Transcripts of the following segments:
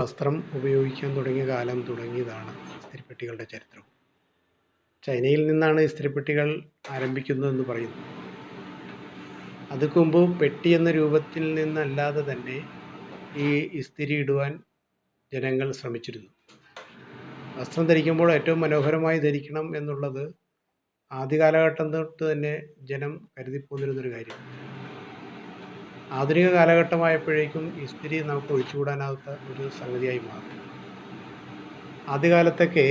വസ്ത്രം ഉപയോഗിക്കാൻ തുടങ്ങിയ കാലം തുടങ്ങിയതാണ് ഇസ്തിരിപ്പെട്ടികളുടെ ചരിത്രം. ചൈനയിൽ നിന്നാണ് ഇസ്തിരിപ്പെട്ടികൾ ആരംഭിക്കുന്നതെന്ന് പറയുന്നു. അതുക്ക് മുമ്പ് പെട്ടി എന്ന രൂപത്തിൽ നിന്നല്ലാതെ തന്നെ ഈ ഇസ്തിരി ഇടുവാൻ ജനങ്ങൾ ശ്രമിച്ചിരുന്നു. വസ്ത്രം ധരിക്കുമ്പോൾ ഏറ്റവും മനോഹരമായി ധരിക്കണം എന്നുള്ളത് ആദ്യ കാലഘട്ടം തൊട്ട് തന്നെ ജനം കരുതിപ്പോന്നിരുന്നൊരു കാര്യം. ആധുനിക കാലഘട്ടമായപ്പോഴേക്കും ഇസ്തിരി നമുക്ക് ഒഴിച്ചുകൂടാനാവാത്ത ഒരു സംഗതിയായി മാറി. ആദ്യകാലത്തൊക്കെ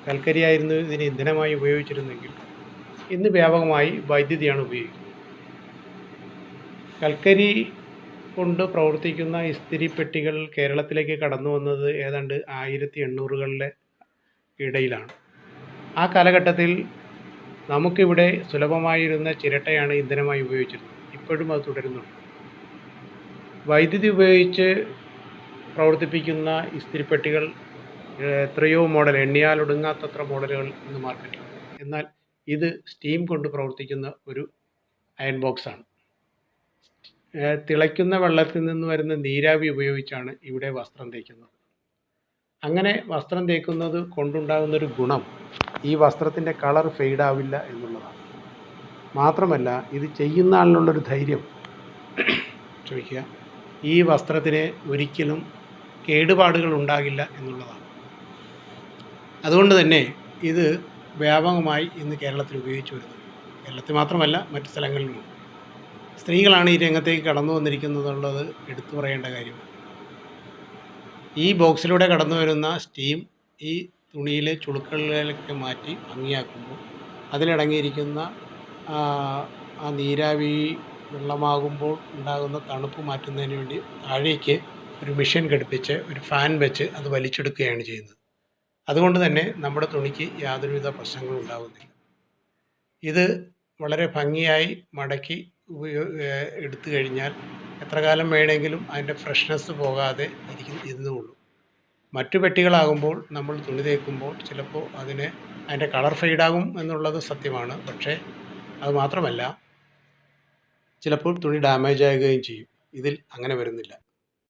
കൽക്കരിയായിരുന്നു ഇതിന് ഇന്ധനമായി ഉപയോഗിച്ചിരുന്നെങ്കിൽ ഇന്ന് വ്യാപകമായി വൈദ്യുതിയാണ് ഉപയോഗിക്കുന്നത്. കൽക്കരി കൊണ്ട് പ്രവർത്തിക്കുന്ന ഇസ്തിരി പെട്ടികൾ കേരളത്തിലേക്ക് കടന്നു വന്നത് ഏതാണ്ട് 1800കളുടെ ഇടയിലാണ്. ആ കാലഘട്ടത്തിൽ നമുക്കിവിടെ സുലഭമായിരുന്ന ചിരട്ടയാണ് ഇന്ധനമായി ഉപയോഗിച്ചിരുന്നത്. ഇപ്പോഴും അത് തുടരുന്നുണ്ട്. വൈദ്യുതി ഉപയോഗിച്ച് പ്രവർത്തിപ്പിക്കുന്ന ഇസ്തിരിപ്പെട്ടികൾ എത്രയോ മോഡൽ, എണ്ണിയാലൊടുങ്ങാത്തത്ര മോഡലുകൾ ഇന്ന് മാർക്കറ്റിലുണ്ട്. എന്നാൽ ഇത് സ്റ്റീം കൊണ്ട് പ്രവർത്തിക്കുന്ന ഒരു അയൺ ബോക്സാണ്. തിളയ്ക്കുന്ന വെള്ളത്തിൽ നിന്ന് വരുന്ന നീരാവി ഉപയോഗിച്ചാണ് ഇവിടെ വസ്ത്രം തേക്കുന്നത്. അങ്ങനെ വസ്ത്രം തേക്കുന്നത് കൊണ്ടുണ്ടാകുന്നൊരു ഗുണം ഈ വസ്ത്രത്തിൻ്റെ കളർ ഫെയ്ഡാവില്ല എന്നുള്ളതാണ്. മാത്രമല്ല ഇത് ചെയ്യുന്ന ആളിനുള്ളൊരു ധൈര്യം, ഈ വസ്ത്രത്തിന് ഒരിക്കലും കേടുപാടുകൾ ഉണ്ടാകില്ല എന്നുള്ളതാണ്. അതുകൊണ്ട് തന്നെ ഇത് വ്യാപകമായി ഇന്ന് കേരളത്തിൽ ഉപയോഗിച്ചു വരുന്നത്. കേരളത്തിൽ മാത്രമല്ല, മറ്റ് സ്ഥലങ്ങളിലുമുണ്ട്. സ്ത്രീകളാണ് ഈ രംഗത്തേക്ക് കടന്നു വന്നിരിക്കുന്നതുള്ളത് എടുത്തു പറയേണ്ട കാര്യമാണ്. ഈ ബോക്സിലൂടെ കടന്നു വരുന്ന സ്റ്റീം ഈ തുണിയിലെ ചുളുക്കളിലേക്ക് മാറ്റി ഭംഗിയാക്കുമ്പോൾ അതിലടങ്ങിയിരിക്കുന്ന ആ നീരാവി വെള്ളമാകുമ്പോൾ ഉണ്ടാകുന്ന തണുപ്പ് മാറ്റുന്നതിന് വേണ്ടി താഴേക്ക് ഒരു മെഷീൻ ഘടിപ്പിച്ച് ഒരു ഫാൻ വെച്ച് അത് വലിച്ചെടുക്കുകയാണ് ചെയ്യുന്നത്. അതുകൊണ്ട് തന്നെ നമ്മുടെ തുണിക്ക് യാതൊരുവിധ പ്രശ്നങ്ങളും ഉണ്ടാകുന്നില്ല. ഇത് വളരെ ഭംഗിയായി മടക്കി എടുത്തു കഴിഞ്ഞാൽ എത്ര കാലം വേണമെങ്കിലും അതിൻ്റെ ഫ്രഷ്നെസ് പോകാതെ ഇരുന്നുകൊള്ളും. മറ്റു പെട്ടികളാകുമ്പോൾ നമ്മൾ തുണി തേക്കുമ്പോൾ ചിലപ്പോൾ അതിൻ്റെ കളർ ഫെയ്ഡാകും എന്നുള്ളത് സത്യമാണ്. പക്ഷേ അത് മാത്രമല്ല, ചിലപ്പോൾ തുണി ഡാമേജ് ആകുകയും ചെയ്യും. ഇതിൽ അങ്ങനെ വരുന്നില്ല.